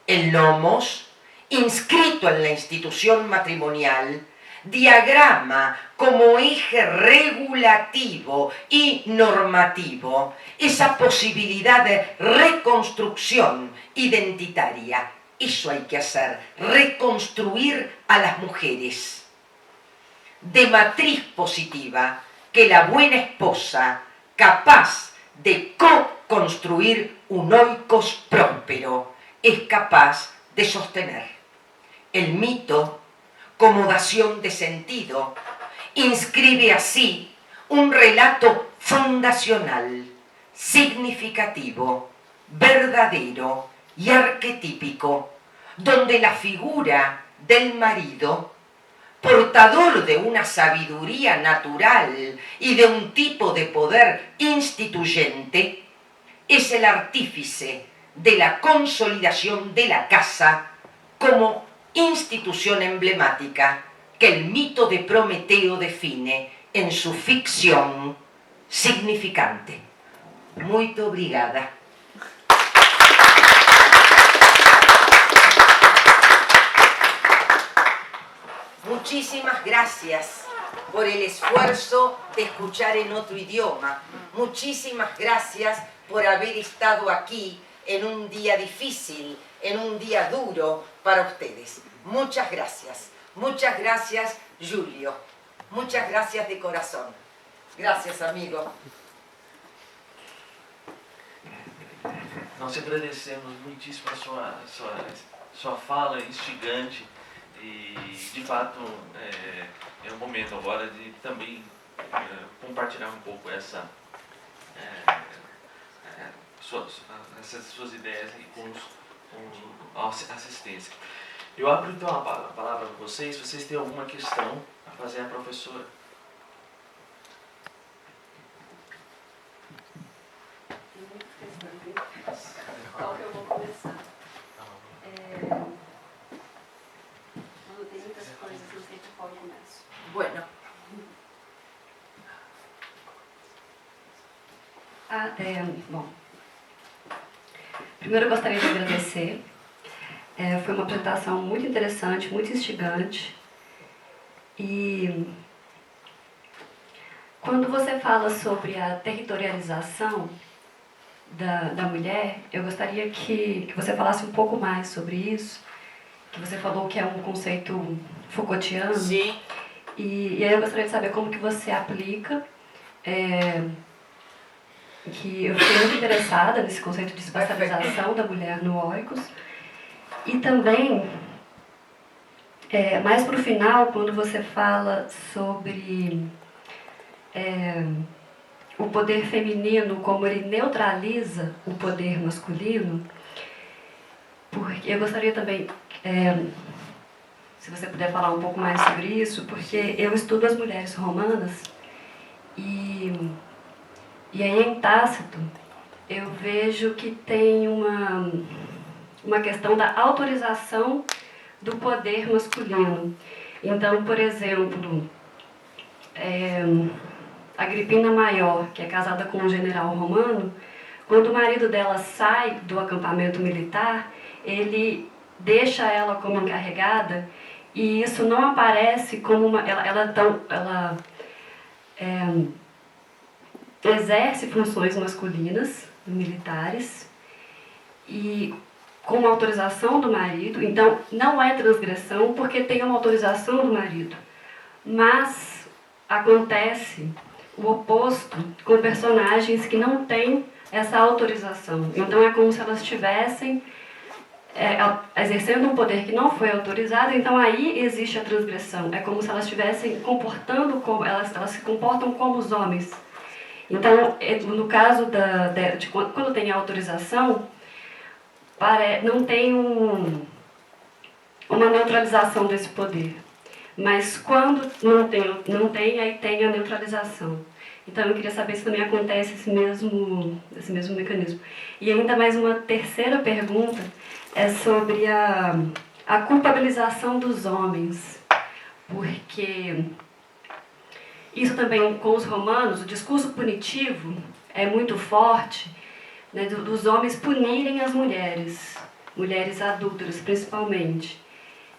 El nomos, inscrito en la institución matrimonial, diagrama como eje regulativo y normativo esa posibilidad de reconstrucción identitaria. Eso hay que hacer, reconstruir a las mujeres. De matriz positiva, que la buena esposa, capaz de co-construir un oikos próspero, es capaz de sostener. El mito, como dación de sentido, inscribe así un relato fundacional, significativo, verdadero y arquetípico, donde la figura del marido, portador de una sabiduría natural y de un tipo de poder instituyente, es el artífice de la consolidación de la casa como institución emblemática que el mito de Prometeo define en su ficción significante. Muito obrigada. Muchísimas gracias por el esfuerzo de escuchar en otro idioma. Muchísimas gracias por haber estado aquí en un día difícil, en un día duro para ustedes. Muchas gracias. Muchas gracias, Julio. Muchas gracias de corazón. Gracias, amigo. Nós agradecemos muitíssimo a sua fala instigante e, de fato, é um momento agora de também compartilhar um pouco essas suas ideias com a assistência. Eu abro então a palavra para vocês, se vocês têm alguma questão a fazer à professora. Qual que eu vou começar? Quando tem muitas coisas, não sei por qual eu começo. Bueno. Bom, primeiro eu gostaria de agradecer. Foi uma apresentação muito interessante, muito instigante. E quando você fala sobre a territorialização da mulher, eu gostaria que você falasse um pouco mais sobre isso, que você falou que é um conceito Foucaultiano. Sim. E aí eu gostaria de saber como que você aplica, que eu fiquei muito interessada nesse conceito de espacialização da mulher no oikos. E também, mais para o final, quando você fala sobre o poder feminino, como ele neutraliza o poder masculino, porque eu gostaria também, se você puder falar um pouco mais sobre isso, porque eu estudo as mulheres romanas e aí em Tácito eu vejo que tem uma questão da autorização do poder masculino. Então, por exemplo, Agripina Maior, que é casada com um general romano, Quando o marido dela sai do acampamento militar, ele deixa ela como encarregada, e isso não aparece como uma... Ela exerce funções masculinas, militares, e com a autorização do marido. Então não é transgressão porque tem uma autorização do marido. Mas acontece o oposto com personagens que não têm essa autorização. Então é como se elas estivessem exercendo um poder que não foi autorizado, então aí existe a transgressão. É como se elas estivessem comportando como... Elas se comportam como os homens. Então, no caso de quando tem a autorização, não tem uma neutralização desse poder. Mas quando não tem, aí tem a neutralização. Então eu queria saber se também acontece esse mesmo mecanismo. E ainda mais uma terceira pergunta é sobre a culpabilização dos homens. Porque isso também com os romanos, o discurso punitivo é muito forte, né, dos homens punirem as mulheres adúlteras principalmente.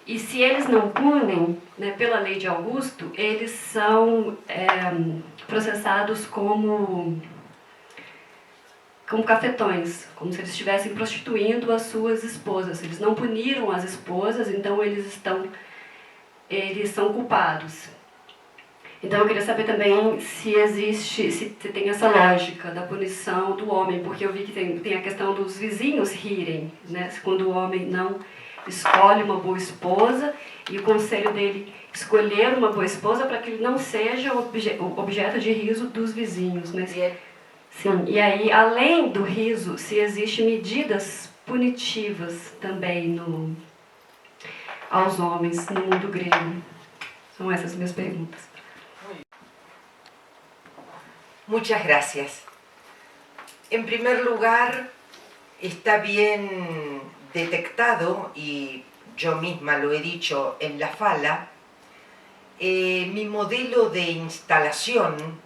E se eles não punem, né, pela lei de Augusto, eles são processados como cafetões, como se eles estivessem prostituindo as suas esposas. Eles não puniram as esposas, então eles são culpados. Então eu queria saber também se tem essa lógica da punição do homem, porque eu vi que tem a questão dos vizinhos rirem, né, quando o homem não escolhe uma boa esposa, e o conselho dele escolher uma boa esposa para que ele não seja objeto de riso dos vizinhos. Mas, sim, e aí, além do riso, se existem medidas punitivas também aos homens no mundo grego. São essas minhas perguntas. Muchas gracias. En primer lugar, está bien detectado, y yo misma lo he dicho en la fala, mi modelo de instalación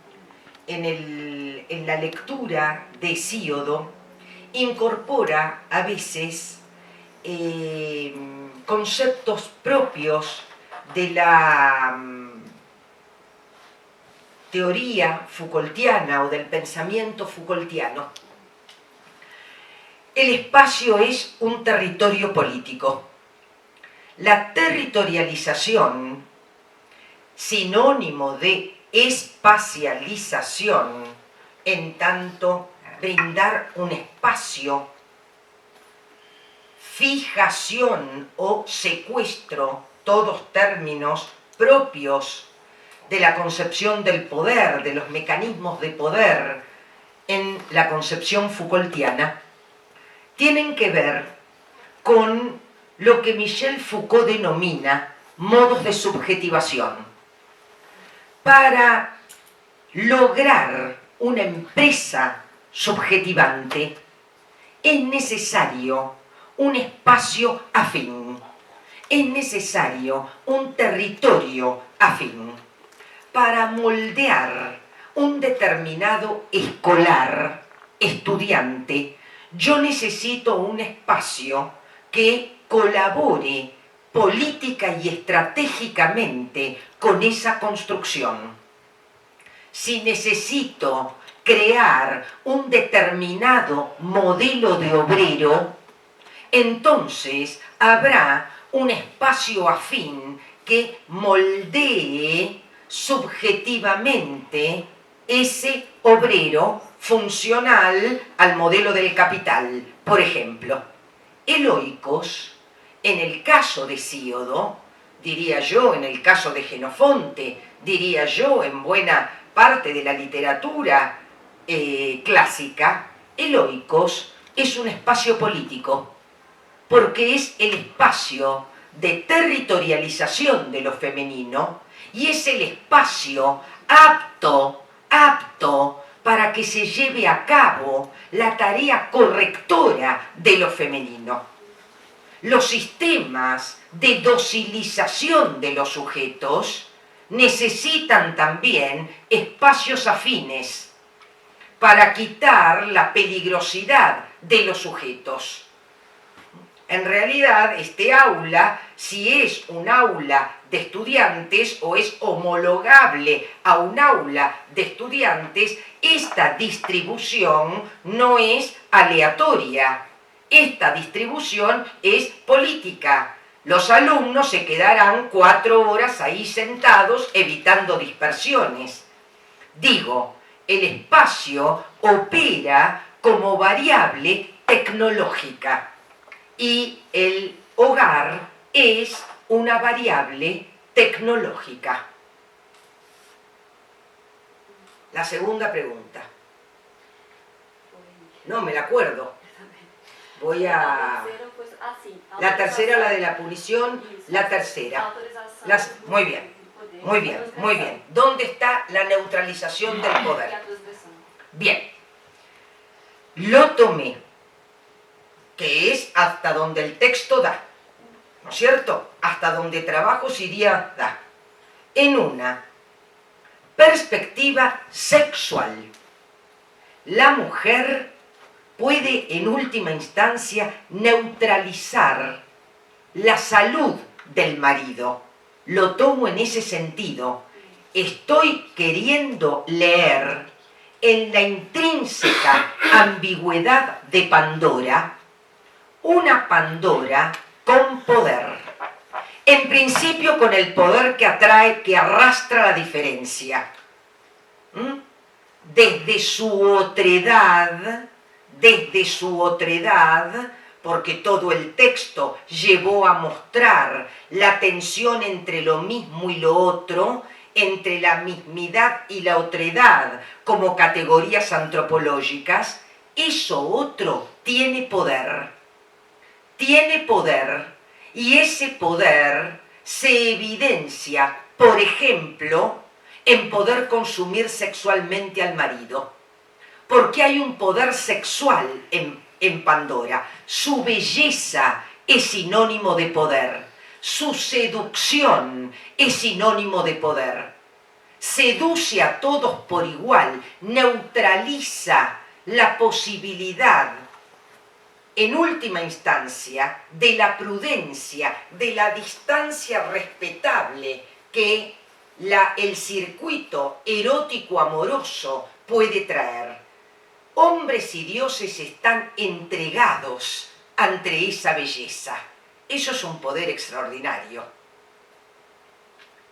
en la lectura de Hesíodo incorpora a veces conceptos propios de la teoría Foucaultiana o del pensamiento Foucaultiano. El espacio es un territorio político. La territorialización, sinónimo de espacialización, en tanto brindar un espacio, fijación o secuestro, todos términos propios de la concepción del poder, de los mecanismos de poder en la concepción Foucaultiana, tienen que ver con lo que Michel Foucault denomina modos de subjetivación. Para lograr una empresa subjetivante es necesario un espacio afín, es necesario un territorio afín. Para moldear un determinado escolar, estudiante, yo necesito un espacio que colabore política y estratégicamente con esa construcción. Si necesito crear un determinado modelo de obrero, entonces habrá un espacio afín que moldee subjetivamente ese obrero funcional al modelo del capital. Por ejemplo, el oikos, en el caso de Hesíodo, diría yo, en el caso de Jenofonte, diría yo, en buena parte de la literatura clásica, el oikos es un espacio político, porque es el espacio de territorialización de lo femenino y es el espacio apto para que se lleve a cabo la tarea correctora de lo femenino. Los sistemas de docilización de los sujetos necesitan también espacios afines para quitar la peligrosidad de los sujetos. En realidad, este aula, si es un aula de estudiantes o es homologable a un aula de estudiantes, esta distribución no es aleatoria. Esta distribución es política. Los alumnos se quedarán 4 horas ahí sentados evitando dispersiones. Digo, el espacio opera como variable tecnológica y el hogar es una variable tecnológica. La segunda pregunta. No me la acuerdo. Voy a... La tercera, la de la punición, la tercera. Muy bien, muy bien, muy bien. ¿Dónde está la neutralización del poder? Bien. Lo tomé, que es hasta donde el texto da, ¿no es cierto? Hasta donde Trabajos iría da. En una perspectiva sexual, la mujer puede en última instancia neutralizar la salud del marido. Lo tomo en ese sentido. Estoy queriendo leer en la intrínseca ambigüedad de Pandora, una Pandora con poder. En principio con el poder que atrae, que arrastra la diferencia. Desde su otredad, porque todo el texto llevó a mostrar la tensión entre lo mismo y lo otro, entre la mismidad y la otredad como categorías antropológicas, eso otro tiene poder. Tiene poder, y ese poder se evidencia, por ejemplo, en poder consumir sexualmente al marido. Porque hay un poder sexual en Pandora. Su belleza es sinónimo de poder. Su seducción es sinónimo de poder. Seduce a todos por igual, neutraliza la posibilidad, en última instancia, de la prudencia, de la distancia respetable que el circuito erótico amoroso puede traer. Hombres y dioses están entregados ante esa belleza. Eso es un poder extraordinario.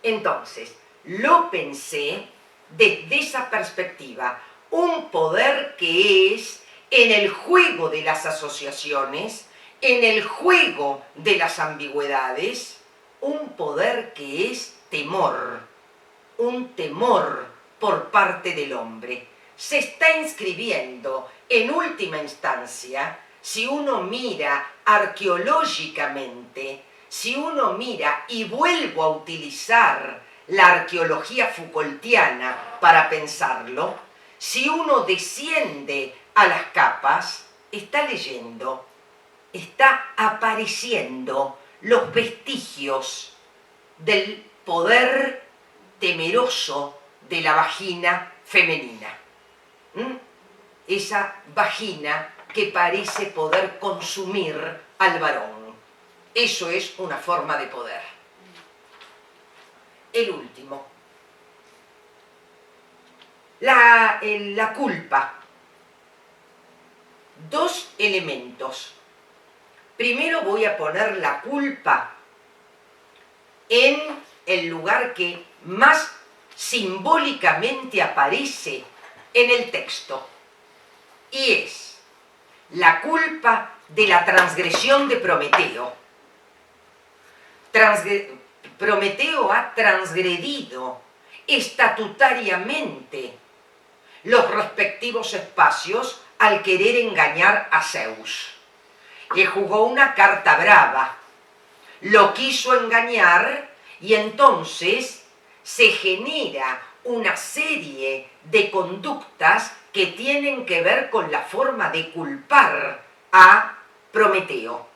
Entonces, lo pensé desde esa perspectiva, un poder que es en el juego de las asociaciones, en el juego de las ambigüedades, un poder que es temor, un temor por parte del hombre. Se está inscribiendo en última instancia, si uno mira arqueológicamente, si uno mira, y vuelvo a utilizar la arqueología Foucaultiana para pensarlo, si uno desciende a las capas, está leyendo, está apareciendo los vestigios del poder temeroso de la vagina femenina. Esa vagina que parece poder consumir al varón. Eso es una forma de poder. El último. La culpa. 2 elementos. Primero voy a poner la culpa en el lugar que más simbólicamente aparece en el texto. Y es la culpa de la transgresión de Prometeo. Prometeo ha transgredido estatutariamente los respectivos espacios al querer engañar a Zeus. Le jugó una carta brava, lo quiso engañar y entonces se genera una serie de conductas que tienen que ver con la forma de culpar a Prometeo.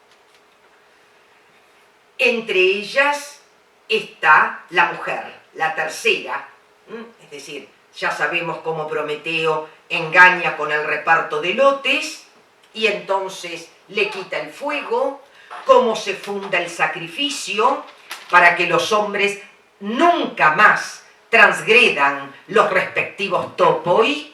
Entre ellas está la mujer, la tercera, es decir, ya sabemos cómo Prometeo engaña con el reparto de lotes y entonces le quita el fuego, cómo se funda el sacrificio para que los hombres nunca más transgredan los respectivos topoi,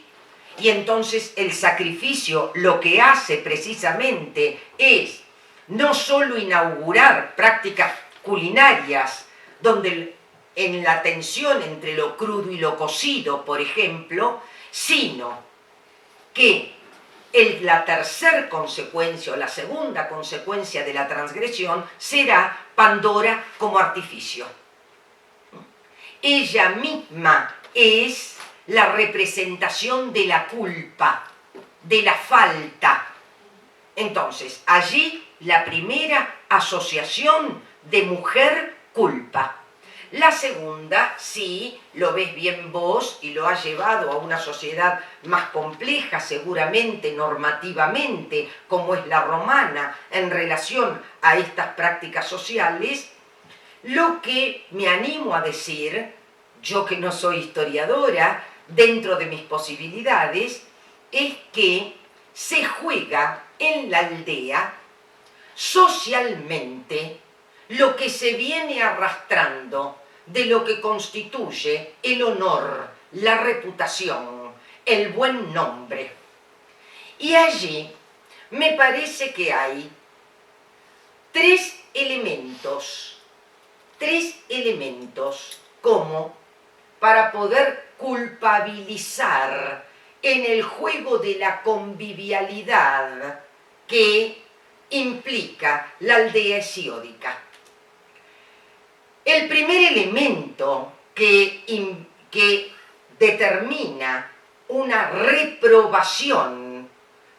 y entonces el sacrificio lo que hace precisamente es no solo inaugurar prácticas culinarias donde en la tensión entre lo crudo y lo cocido, por ejemplo, sino que la tercera consecuencia o la segunda consecuencia de la transgresión será Pandora como artificio. Ella misma es la representación de la culpa, de la falta. Entonces, allí la primera asociación de mujer-culpa. La segunda, sí, lo ves bien vos y lo has llevado a una sociedad más compleja, seguramente normativamente, como es la romana, en relación a estas prácticas sociales. Lo que me animo a decir, yo que no soy historiadora, dentro de mis posibilidades, es que se juega en la aldea socialmente lo que se viene arrastrando de lo que constituye el honor, la reputación, el buen nombre. Y allí me parece que hay tres elementos como para poder culpabilizar en el juego de la convivialidad que implica la aldea hesiódica. El primer elemento que determina una reprobación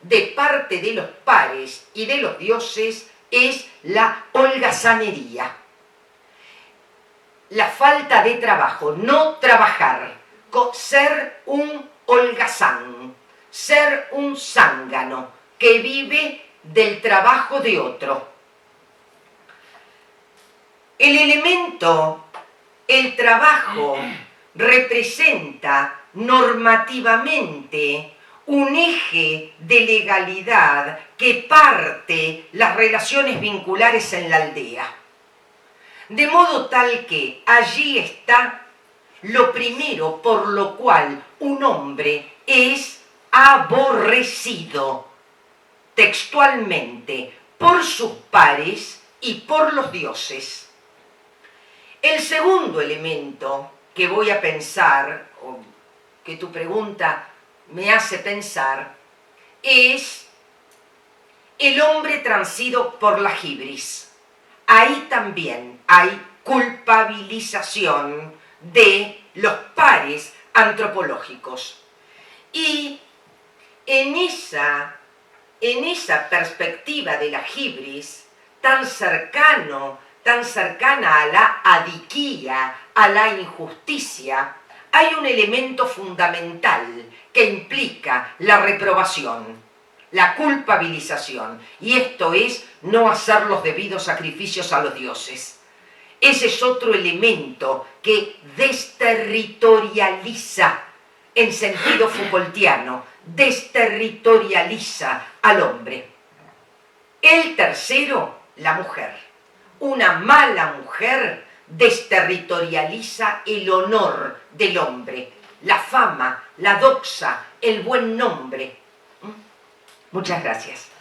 de parte de los pares y de los dioses es la holgazanería. La falta de trabajo, no trabajar, ser un holgazán, ser un zángano que vive del trabajo de otro. El trabajo representa normativamente un eje de legalidad que parte las relaciones vinculares en la aldea. De modo tal que allí está lo primero por lo cual un hombre es aborrecido textualmente por sus pares y por los dioses. El segundo elemento que voy a pensar, o que tu pregunta me hace pensar, es el hombre transido por la hibris. Ahí también hay culpabilización de los pares antropológicos. Y en esa perspectiva de la hibris, tan cercana a la adiquía, a la injusticia, hay un elemento fundamental que implica la reprobación, la culpabilización, y esto es no hacer los debidos sacrificios a los dioses. Ese es otro elemento que desterritorializa, en sentido Foucaultiano, desterritorializa al hombre. El tercero, la mujer. Una mala mujer desterritorializa el honor del hombre, la fama, la doxa, el buen nombre. Muchas gracias.